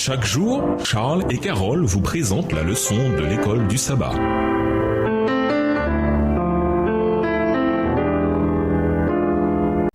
Chaque jour, Charles et Carole vous présentent la leçon de l'école du sabbat.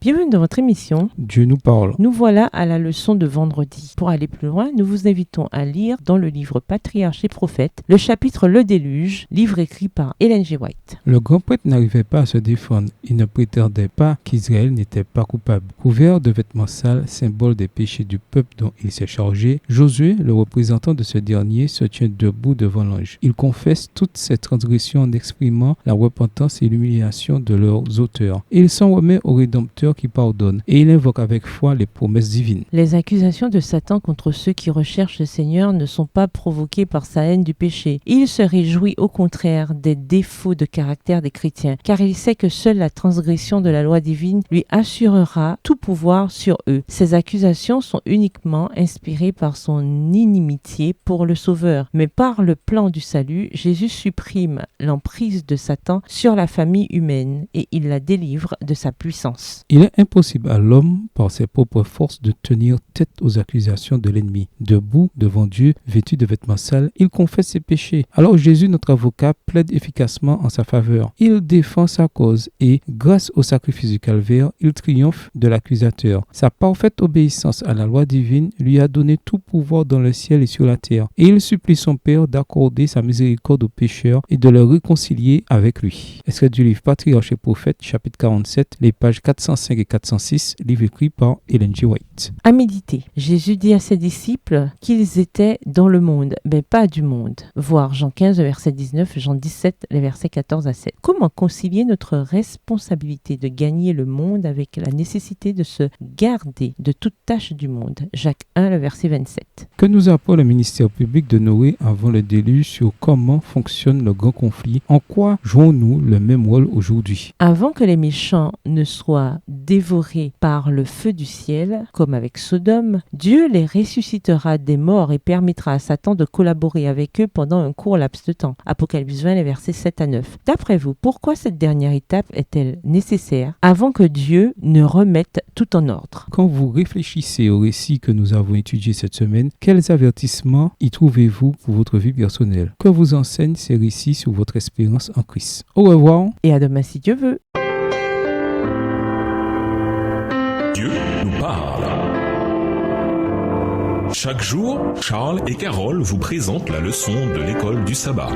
Bienvenue dans votre émission Dieu nous parle. Nous voilà à la leçon de vendredi. Pour aller plus loin, nous vous invitons à lire dans le livre Patriarches et Prophètes, le chapitre Le Déluge, livre écrit par Ellen G. White. Le grand prêtre n'arrivait pas à se défendre. Il ne prétendait pas qu'Israël n'était pas coupable. Couvert de vêtements sales, symbole des péchés du peuple dont il s'est chargé, Josué, le représentant de ce dernier, se tient debout devant l'ange. Il confesse toutes ses transgressions en exprimant la repentance et l'humiliation de leurs auteurs. Et il s'en remet au Rédempteur qui pardonne, et il invoque avec foi les promesses divines. Les accusations de Satan contre ceux qui recherchent le Seigneur ne sont pas provoquées par sa haine du péché. Il se réjouit au contraire des défauts de caractère des chrétiens, car il sait que seule la transgression de la loi divine lui assurera tout pouvoir sur eux. Ces accusations sont uniquement inspirées par son inimitié pour le Sauveur, mais par le plan du salut, Jésus supprime l'emprise de Satan sur la famille humaine et il la délivre de sa puissance. Il est impossible à l'homme, par ses propres forces, de tenir tête aux accusations de l'ennemi. Debout devant Dieu, vêtu de vêtements sales, il confesse ses péchés. Alors Jésus, notre avocat, plaide efficacement en sa faveur. Il défend sa cause et, grâce au sacrifice du calvaire, il triomphe de l'accusateur. Sa parfaite obéissance à la loi divine lui a donné tout pouvoir dans le ciel et sur la terre. Et il supplie son Père d'accorder sa miséricorde aux pécheurs et de le réconcilier avec lui. Extrait du livre Patriarches et Prophètes, chapitre 47, les pages 405 et 406, livre écrit par Ellen G. White. À méditer. Jésus dit à ses disciples qu'ils étaient dans le monde, mais pas du monde. Voir Jean 15, verset 19, Jean 17, les versets 14 à 7. Comment concilier notre responsabilité de gagner le monde avec la nécessité de se garder de toute tâche du monde? Jacques 1, le verset 27. Que nous apprend le ministère public de Noé avant le déluge sur comment fonctionne le grand conflit? En quoi jouons-nous le même rôle aujourd'hui? Avant que les méchants ne soient dévorés par le feu du ciel, comme avec Sodome, Dieu les ressuscitera des morts et permettra à Satan de collaborer avec eux pendant un court laps de temps. Apocalypse 20, les versets 7 à 9. D'après vous, pourquoi cette dernière étape est-elle nécessaire avant que Dieu ne remette tout en ordre? Quand vous réfléchissez au récit que nous avons étudié cette semaine, quels avertissements y trouvez-vous pour votre vie personnelle? Que vous enseignent ces récits sur votre espérance en Christ? Au revoir. Et à demain si Dieu veut. Dieu nous parle. Chaque jour, Charles et Carole vous présentent la leçon de l'école du sabbat.